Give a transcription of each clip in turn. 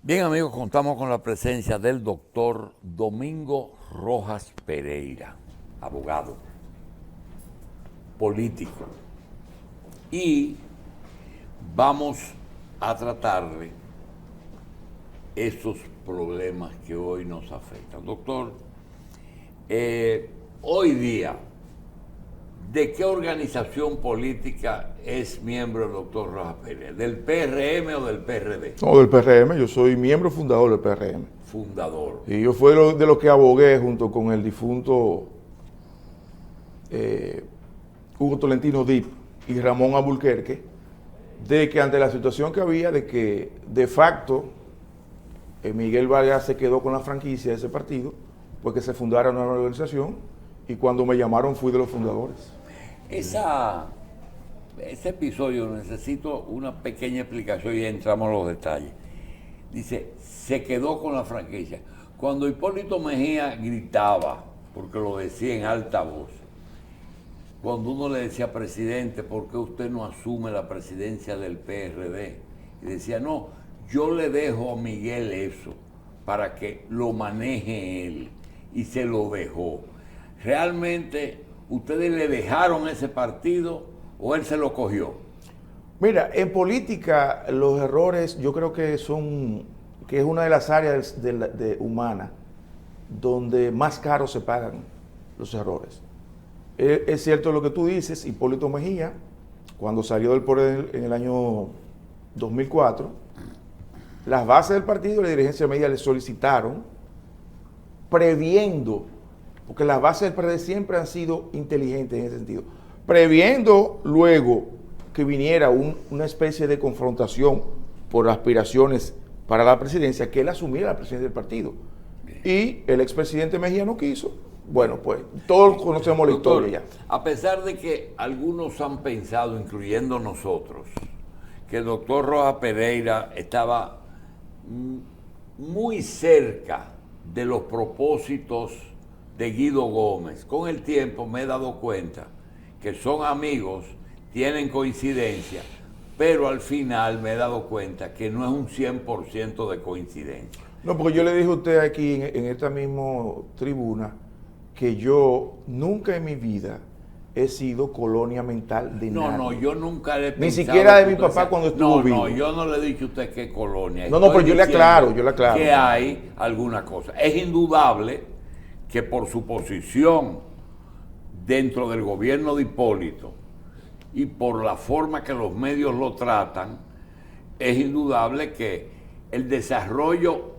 Bien, amigos, contamos con la presencia del doctor Domingo Rojas Pereira, abogado, político. Y vamos a tratarle esos problemas que hoy nos afectan. Doctor, hoy día, ¿de qué organización política es miembro el doctor Rojas Pereira? ¿Del PRM o del PRD? No, del PRM, yo soy miembro fundador del PRM. Fundador. Y yo fui de los que abogué junto con el difunto Hugo Tolentino Dip y Ramón Alburquerque, de que ante la situación que había de que de facto Miguel Vargas se quedó con la franquicia de ese partido, pues que se fundara una nueva organización, y cuando me llamaron fui de los fundadores. Ese episodio necesito una pequeña explicación y entramos a los detalles. Dice, se quedó con la franquicia. Cuando Hipólito Mejía gritaba, porque lo decía en alta voz, cuando uno le decía, presidente, ¿por qué usted no asume la presidencia del PRD? Y decía, no, yo le dejo a Miguel eso para que lo maneje él. Y se lo dejó. ¿Realmente ustedes le dejaron ese partido o él se lo cogió? Mira, en política los errores yo creo que es una de las áreas humanas donde más caro se pagan los errores. Es cierto lo que tú dices. Hipólito Mejía, cuando salió del poder en el año 2004, las bases del partido y la dirigencia media le solicitaron, previendo, porque las bases del PRD siempre han sido inteligentes en ese sentido, previendo luego que viniera una especie de confrontación por aspiraciones para la presidencia, que él asumiera la presidencia del partido. Y el expresidente Mejía no quiso. Bueno, pues todos conocemos la historia ya. A pesar de que algunos han pensado, incluyendo nosotros, que el doctor Rojas Pereira estaba muy cerca de los propósitos de Guido Gómez, con el tiempo me he dado cuenta que son amigos, tienen coincidencia, pero al final me he dado cuenta que no es un 100% de coincidencia. No, porque yo le dije a usted aquí en esta misma tribuna que yo nunca en mi vida he sido colonia mental de nadie. No, yo nunca le he pensado. Ni siquiera de mi papá cuando estuvo vivo. No, yo no le he dicho a usted qué colonia. No, pero yo le aclaro. Que hay alguna cosa. Es indudable que por su posición dentro del gobierno de Hipólito y por la forma que los medios lo tratan, es indudable que el desarrollo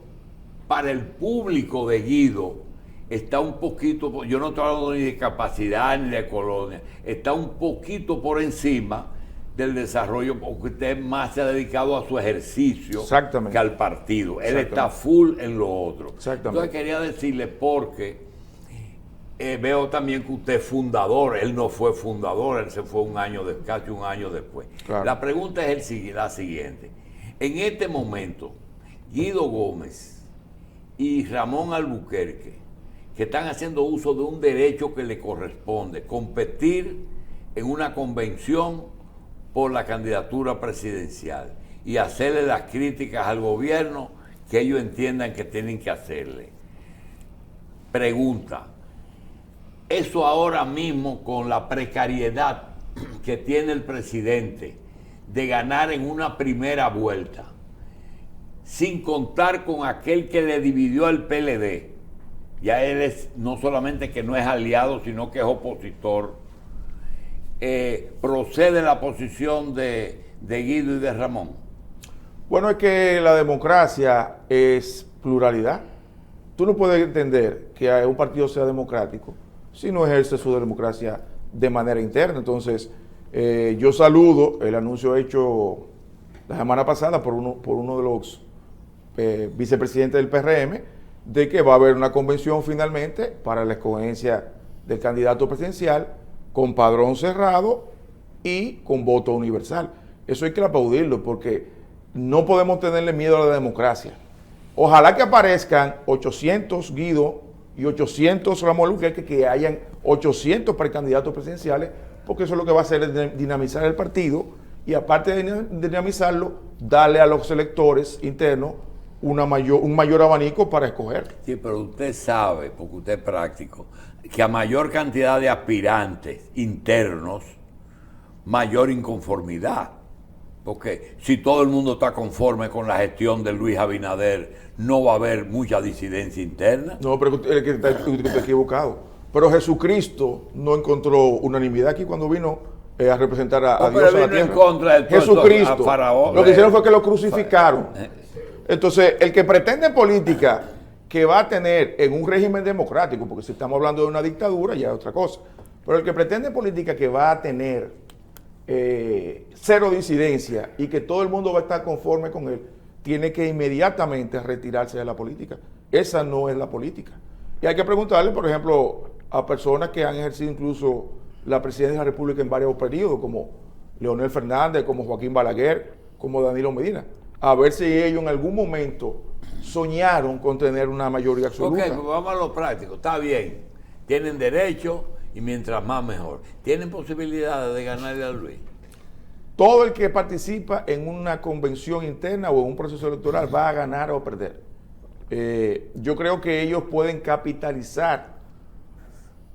para el público de Guido está un poquito, yo no estoy hablando ni de capacidad ni de colonia, está un poquito por encima del desarrollo, porque usted más se ha dedicado a su ejercicio que al partido. Él está full en lo otro. Entonces quería decirle porque veo también que usted es fundador. Él no fue fundador, él se fue casi un año después. Claro. La pregunta es la siguiente. En este momento, Guido Gómez y Ramón Alburquerque, que están haciendo uso de un derecho que le corresponde, competir en una convención por la candidatura presidencial y hacerle las críticas al gobierno que ellos entiendan que tienen que hacerle. Pregunta, eso ahora mismo con la precariedad que tiene el presidente de ganar en una primera vuelta, sin contar con aquel que le dividió al PLD, ya él es no solamente que no es aliado, sino que es opositor, procede la posición de Guido y de Ramón. Bueno, es que la democracia es pluralidad. Tú no puedes entender que un partido sea democrático si no ejerce su democracia de manera interna. Entonces, yo saludo el anuncio hecho la semana pasada por uno de los vicepresidentes del PRM, de que va a haber una convención finalmente para la escogencia del candidato presidencial con padrón cerrado y con voto universal. Eso hay que aplaudirlo porque no podemos tenerle miedo a la democracia. Ojalá que aparezcan 800 Guido y 800 Ramón Alburquerque, que hayan 800 precandidatos presidenciales, porque eso es lo que va a hacer es dinamizar el partido y aparte de dinamizarlo, darle a los electores internos un mayor abanico para escoger. Sí, pero usted sabe, porque usted es práctico, que a mayor cantidad de aspirantes internos, mayor inconformidad. Porque si todo el mundo está conforme con la gestión de Luis Abinader, no va a haber mucha disidencia interna. No, pero usted está equivocado. Pero Jesucristo no encontró unanimidad aquí cuando vino a representar a Dios a la tierra. En contra de Jesucristo. A Faraón. Lo que hicieron fue que lo crucificaron. Entonces, el que pretende política que va a tener en un régimen democrático, porque si estamos hablando de una dictadura ya es otra cosa, pero el que pretende política que va a tener cero disidencia y que todo el mundo va a estar conforme con él, tiene que inmediatamente retirarse de la política. Esa no es la política. Y hay que preguntarle, por ejemplo, a personas que han ejercido incluso la presidencia de la República en varios periodos, como Leonel Fernández, como Joaquín Balaguer, como Danilo Medina, a ver si ellos en algún momento soñaron con tener una mayoría absoluta. Ok, pues vamos a lo práctico. Está bien. Tienen derecho y mientras más mejor. ¿Tienen posibilidades de ganarle a Luis? Todo el que participa en una convención interna o en un proceso electoral va a ganar o perder. Yo creo que ellos pueden capitalizar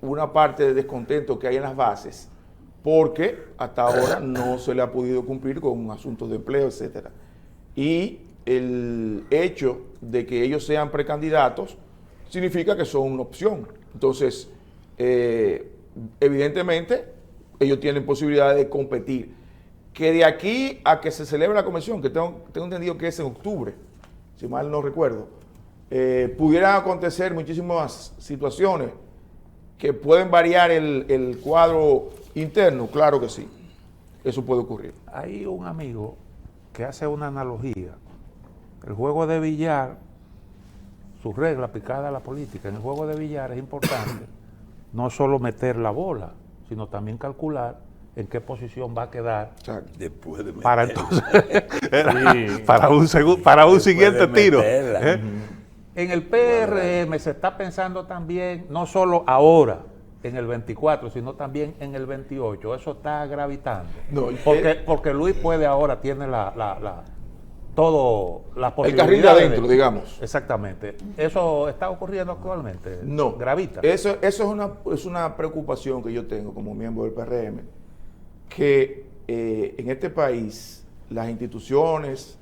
una parte de descontento que hay en las bases, porque hasta ahora no se le ha podido cumplir con un asunto de empleo, etcétera. Y el hecho de que ellos sean precandidatos significa que son una opción. Entonces, evidentemente, ellos tienen posibilidades de competir. Que de aquí a que se celebre la convención, que tengo entendido que es en octubre, si mal no recuerdo, pudieran acontecer muchísimas situaciones que pueden variar el cuadro interno, claro que sí, eso puede ocurrir. Hay un amigo que hace una analogía. El juego de billar, su regla aplicada a la política, en el juego de billar es importante no solo meter la bola, sino también calcular en qué posición va a quedar después de para entonces para un siguiente tiro. En el PRM se está pensando también no solo ahora en el 24, sino también en el 28. Eso está gravitando. No, porque Luis puede ahora, tiene las posibilidades. El carril de adentro, digamos. Exactamente. ¿Eso está ocurriendo actualmente? No. ¿Gravita? Eso es una preocupación que yo tengo como miembro del PRM, que en este país las instituciones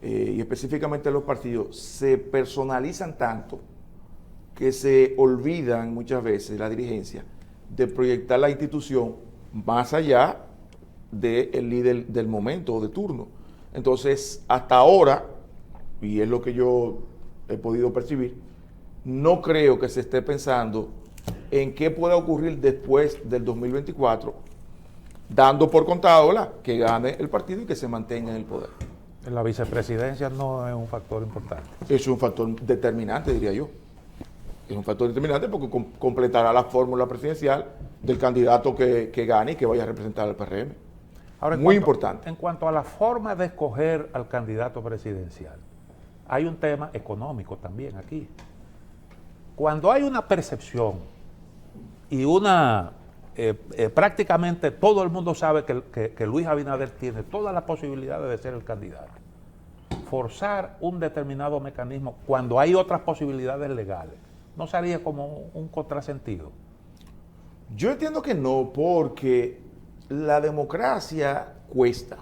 y específicamente los partidos se personalizan tanto que se olvidan muchas veces la dirigencia de proyectar la institución más allá del líder del momento o de turno. Entonces, hasta ahora, y es lo que yo he podido percibir, no creo que se esté pensando en qué pueda ocurrir después del 2024, dando por contado que gane el partido y que se mantenga en el poder. La vicepresidencia no es un factor importante. Es un factor determinante, diría yo. Es un factor determinante porque completará la fórmula presidencial del candidato que gane y que vaya a representar al PRM. Ahora, muy importante. En cuanto a la forma de escoger al candidato presidencial, hay un tema económico también aquí. Cuando hay una percepción y prácticamente todo el mundo sabe que Luis Abinader tiene todas las posibilidades de ser el candidato, forzar un determinado mecanismo cuando hay otras posibilidades legales, ¿no sería como un contrasentido? Yo entiendo que no, porque la democracia cuesta.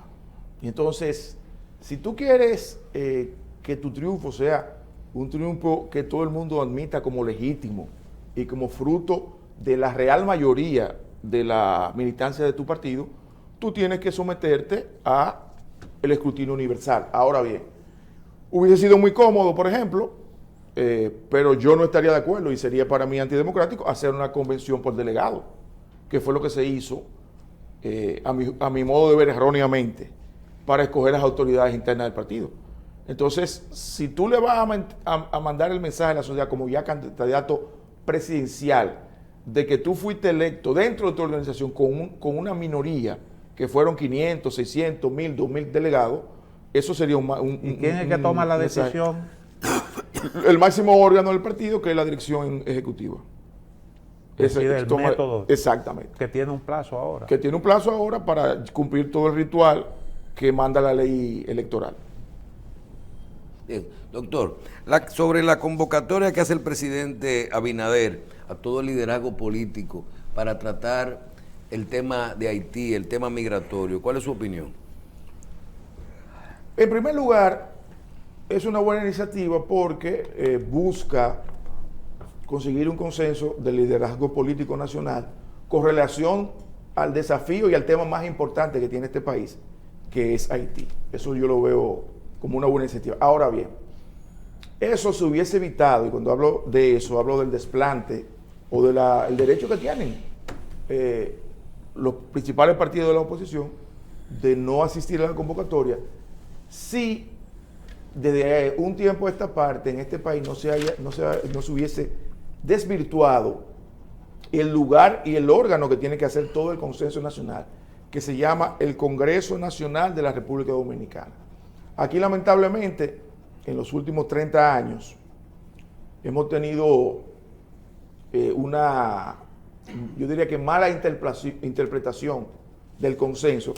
Y entonces, si tú quieres que tu triunfo sea un triunfo que todo el mundo admita como legítimo y como fruto de la real mayoría de la militancia de tu partido, tú tienes que someterte a el escrutinio universal. Ahora bien, hubiese sido muy cómodo, por ejemplo, pero yo no estaría de acuerdo y sería para mí antidemocrático hacer una convención por delegado, que fue lo que se hizo, a mi modo de ver erróneamente, para escoger las autoridades internas del partido. Entonces, si tú le vas a mandar el mensaje a la sociedad como ya candidato presidencial, de que tú fuiste electo dentro de tu organización con una minoría, que fueron 500, 600, 1000, 2000 delegados, eso sería ¿Y quién es el que toma la decisión? El máximo órgano del partido, que es la dirección ejecutiva. Decide el método. Exactamente. Que tiene un plazo ahora. Que tiene un plazo ahora para cumplir todo el ritual que manda la ley electoral. Bien, doctor, sobre la convocatoria que hace el presidente Abinader a todo el liderazgo político para tratar el tema de Haití, el tema migratorio, ¿cuál es su opinión? En primer lugar, es una buena iniciativa porque busca conseguir un consenso del liderazgo político nacional con relación al desafío y al tema más importante que tiene este país, que es Haití. Eso yo lo veo como una buena iniciativa. Ahora bien, eso se hubiese evitado, y cuando hablo de eso, hablo del desplante o del derecho que tienen los principales partidos de la oposición de no asistir a la convocatoria, si desde un tiempo a esta parte en este país no se hubiese desvirtuado el lugar y el órgano que tiene que hacer todo el consenso nacional, que se llama el Congreso Nacional de la República Dominicana. Aquí, lamentablemente, en los últimos 30 años, hemos tenido yo diría que mala interpretación del consenso,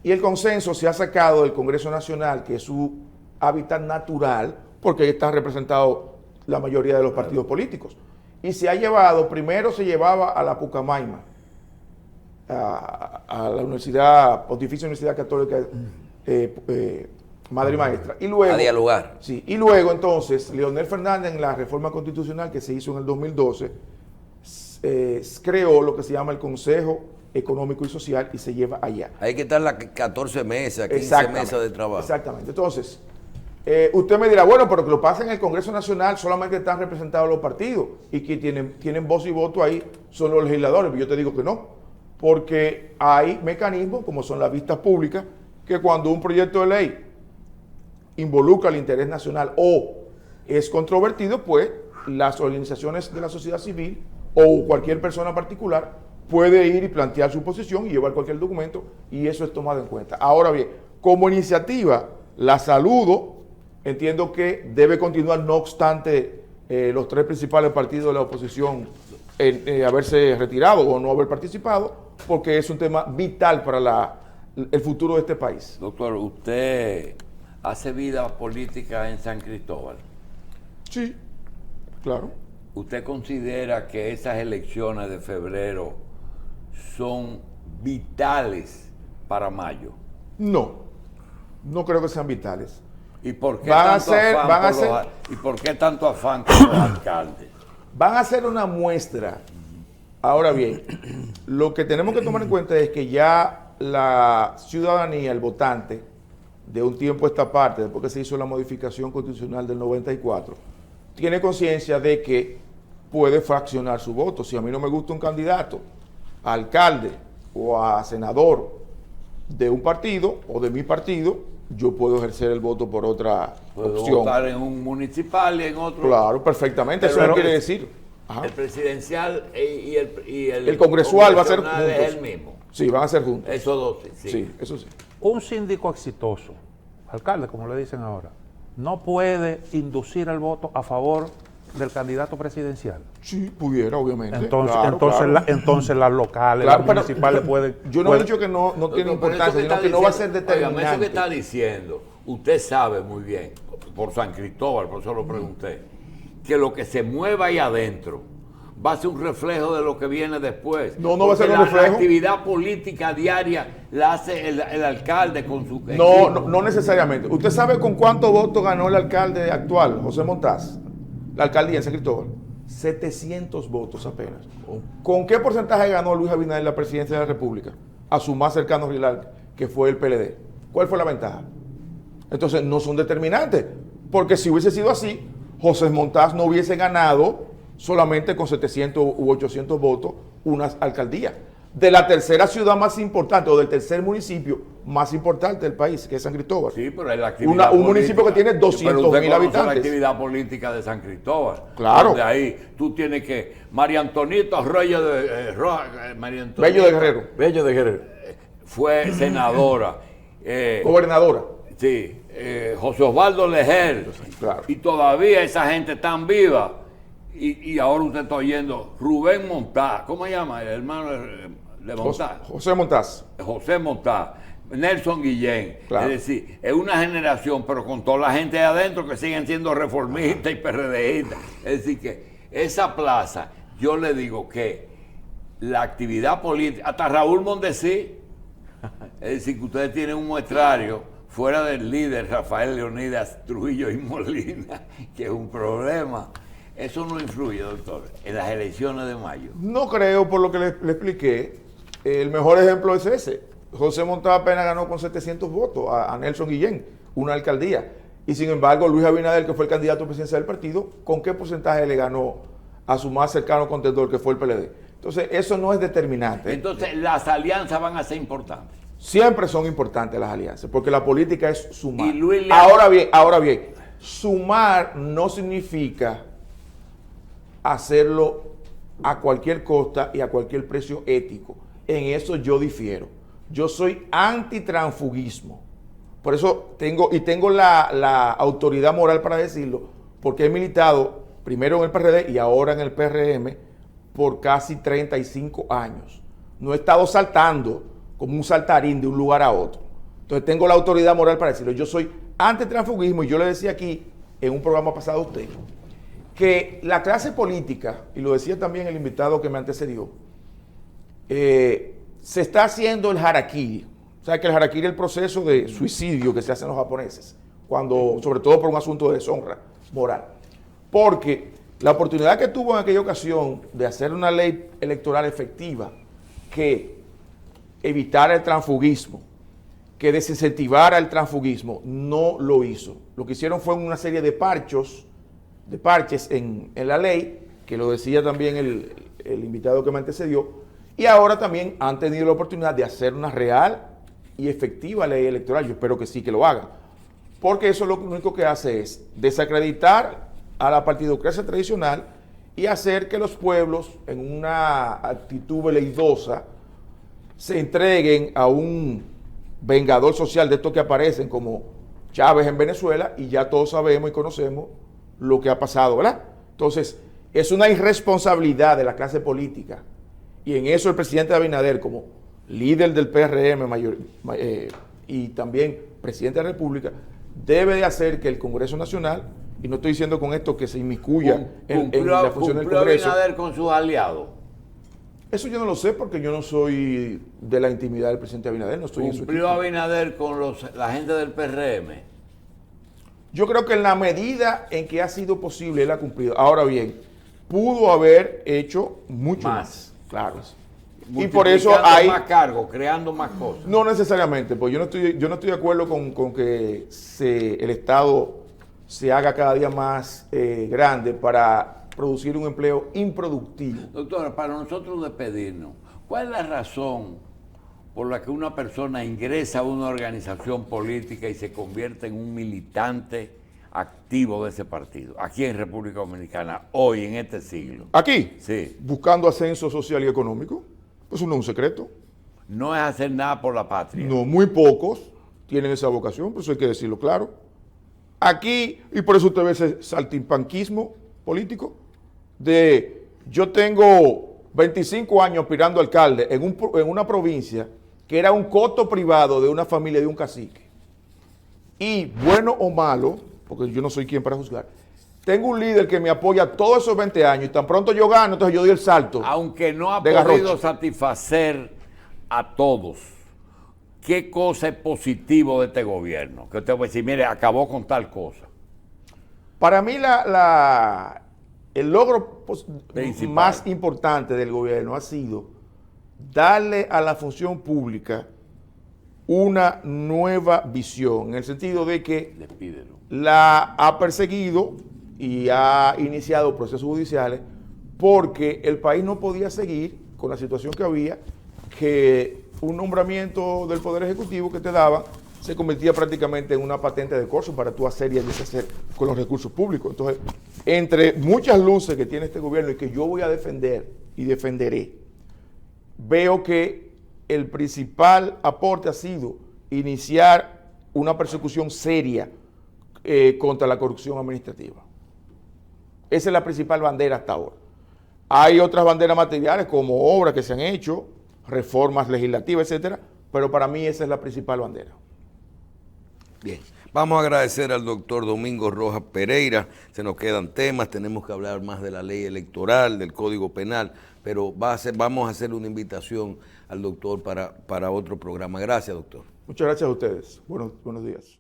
y el consenso se ha sacado del Congreso Nacional, que es su hábitat natural, porque ahí están representados la mayoría de los partidos políticos, y se ha llevado, primero se llevaba a la Pucamaima, a la Pontificia Universidad Católica Madre y Maestra, y luego A dialogar. Sí, y luego entonces Leonel Fernández, en la reforma constitucional que se hizo en el 2012, creó lo que se llama el Consejo Económico y Social y se lleva allá. Hay que estar las 14 mesas, 15 mesas de trabajo. Exactamente. Entonces, usted me dirá, bueno, pero que lo pasa en el Congreso Nacional, solamente están representados los partidos y que tienen voz y voto ahí son los legisladores. Pero yo te digo que no, porque hay mecanismos como son las vistas públicas, que cuando un proyecto de ley involucra el interés nacional o es controvertido, pues las organizaciones de la sociedad civil o cualquier persona particular puede ir y plantear su posición y llevar cualquier documento, y eso es tomado en cuenta. Ahora bien, como iniciativa la saludo, entiendo que debe continuar, no obstante los tres principales partidos de la oposición haberse retirado o no haber participado, porque es un tema vital para el futuro de este país. Doctor, ¿usted hace vida política en San Cristóbal? Sí, claro. ¿Usted considera que esas elecciones de febrero son vitales para mayo? No, no creo que sean vitales. ¿Y por qué ¿Y por qué tanto afán con los alcaldes? Van a ser una muestra. Ahora bien, lo que tenemos que tomar en cuenta es que ya la ciudadanía, el votante, de un tiempo a esta parte, después que se hizo la modificación constitucional del 94, tiene conciencia de que puede fraccionar su voto. Si a mí no me gusta un candidato a alcalde o a senador de un partido o de mi partido, yo puedo ejercer el voto por otra Puedo opción. votar en un municipal y en otro. Claro, perfectamente. Eso no quiere decir. Ajá. El presidencial y El congresual va a ser congresional juntos. es el mismo. Sí, van a ser juntos. Esos dos, sí. Sí, eso sí. Un síndico exitoso, alcalde como le dicen ahora, no puede inducir el voto a favor del candidato presidencial. Sí, pudiera, obviamente. Entonces, Claro, claro. Entonces las locales, Claro, las pero municipales pueden... Yo no he dicho que no tiene Doctor, pero importancia, eso sino que no va a ser diciendo, óigame, eso que determinante. está diciendo, usted sabe muy bien, por San Cristóbal, por eso lo pregunté, que lo que se mueva ahí adentro va a ser un reflejo de lo que viene después. No va a ser un La reflejo. actividad política diaria la hace el alcalde con su No necesariamente. ¿Usted sabe con cuántos votos ganó el alcalde actual, José Montaz? La alcaldía en San Cristóbal. 700 votos apenas. ¿Con qué porcentaje ganó Luis Abinader la presidencia de la República? A su más cercano rival, que fue el PLD. ¿Cuál fue la ventaja? Entonces, no son determinantes. Porque si hubiese sido así, José Montaz no hubiese ganado solamente con 700 u 800 votos una alcaldía. De la tercera ciudad más importante, o del tercer municipio más importante del país, que es San Cristóbal. Sí, pero es la actividad un municipio que tiene 200,000 habitantes. La actividad política de San Cristóbal. Claro. De ahí tú tienes que... María Antonita Bello de Guerrero. Bello de Guerrero. Fue senadora. Gobernadora. Sí. José Osvaldo Leger. Claro. Y todavía esa gente tan viva. Y ahora usted está oyendo Rubén Montaz. ¿Cómo se llama? El hermano de Montaz. José Montaz. José Montaz, Nelson Guillén. Claro. Es decir, es una generación, pero con toda la gente de adentro que siguen siendo reformistas y PRDistas. Es decir, que esa plaza, yo le digo que la actividad política, hasta Raúl Mondesí, es decir, que ustedes tienen un muestrario fuera del líder Rafael Leonidas Trujillo y Molina, que es un problema. Eso no influye, doctor, en las elecciones de mayo. No creo, por lo que le expliqué. El mejor ejemplo es ese. José Montava apenas ganó con 700 votos a Nelson Guillén, una alcaldía. Y sin embargo, Luis Abinader, que fue el candidato presidencial del partido, ¿con qué porcentaje le ganó a su más cercano contendor, que fue el PLD? Entonces, eso no es determinante. Entonces, las alianzas van a ser importantes. Siempre son importantes las alianzas, porque la política es sumar. Y Luis Ahora bien, sumar no significa hacerlo a cualquier costa y a cualquier precio ético. En eso yo difiero. Yo soy antitransfugismo. Por eso tengo la autoridad moral para decirlo, porque he militado primero en el PRD y ahora en el PRM por casi 35 años. No he estado saltando como un saltarín de un lugar a otro. Entonces tengo la autoridad moral para decirlo. Yo soy antitransfugismo y yo le decía aquí en un programa pasado a usted que la clase política, y lo decía también el invitado que me antecedió, se está haciendo el harakiri. O sea, que el harakiri es el proceso de suicidio que se hacen los japoneses, sobre todo por un asunto de deshonra moral. Porque la oportunidad que tuvo en aquella ocasión de hacer una ley electoral efectiva que evitara el transfugismo, que desincentivara el transfugismo, no lo hizo. Lo que hicieron fue una serie de parches en la ley, que lo decía también el invitado que me antecedió, y ahora también han tenido la oportunidad de hacer una real y efectiva ley electoral. Yo espero que sí que lo hagan, porque eso lo único que hace es desacreditar a la partidocracia tradicional y hacer que los pueblos, en una actitud veleidosa, se entreguen a un vengador social de estos que aparecen como Chávez en Venezuela, y ya todos sabemos y conocemos lo que ha pasado, ¿verdad? Entonces, es una irresponsabilidad de la clase política, y en eso el presidente Abinader, como líder del PRM y también presidente de la República, debe de hacer que el Congreso Nacional, y no estoy diciendo con esto que se inmiscuya en la función del Congreso. Abinader con sus aliados? Eso yo no lo sé, porque yo no soy de la intimidad del presidente Abinader, no estoy en su equipo. ¿Cumplió Abinader con la gente del PRM? Yo creo que en la medida en que ha sido posible, él ha cumplido. Ahora bien, pudo haber hecho mucho más. Claro. Y por eso hay más cargos, creando más cosas. No necesariamente, pues yo no estoy de acuerdo con que el Estado se haga cada día más grande para producir un empleo improductivo. Doctora, para nosotros despedirnos, ¿cuál es la razón por la que una persona ingresa a una organización política y se convierte en un militante activo de ese partido, aquí en República Dominicana, hoy, en este siglo? ¿Aquí? Sí. Buscando ascenso social y económico. Pues eso no es un secreto. No es hacer nada por la patria. No, muy pocos tienen esa vocación, por eso hay que decirlo claro. Aquí, y por eso usted ve ese saltimpanquismo político, de yo tengo 25 años aspirando a alcalde en una provincia que era un coto privado de una familia de un cacique. Y bueno o malo, porque yo no soy quien para juzgar, tengo un líder que me apoya todos esos 20 años y tan pronto yo gano, entonces yo doy el salto. Aunque no ha de podido garrocha. satisfacer a todos, ¿qué cosa es positivo de este gobierno? Que usted va a decir, mire, acabó con tal cosa. Para mí el logro Principal. más importante del gobierno ha sido darle a la función pública una nueva visión, en el sentido de que Despídelo. la ha perseguido y ha iniciado procesos judiciales porque el país no podía seguir con la situación que había, que un nombramiento del Poder Ejecutivo que te daban se convertía prácticamente en una patente de corso para tú hacer y deshacer con los recursos públicos. Entonces, entre muchas luces que tiene este gobierno y que yo voy a defender y defenderé, veo que el principal aporte ha sido iniciar una persecución seria contra la corrupción administrativa. Esa es la principal bandera hasta ahora. Hay otras banderas materiales como obras que se han hecho, reformas legislativas, etcétera, Pero para mí esa es la principal bandera. Bien, vamos a agradecer al doctor Domingo Rojas Pereira. Se nos quedan temas, tenemos que hablar más de la ley electoral, del Código Penal, pero vamos a hacer una invitación al doctor para otro programa. Gracias, doctor. Muchas gracias a ustedes. Buenos días.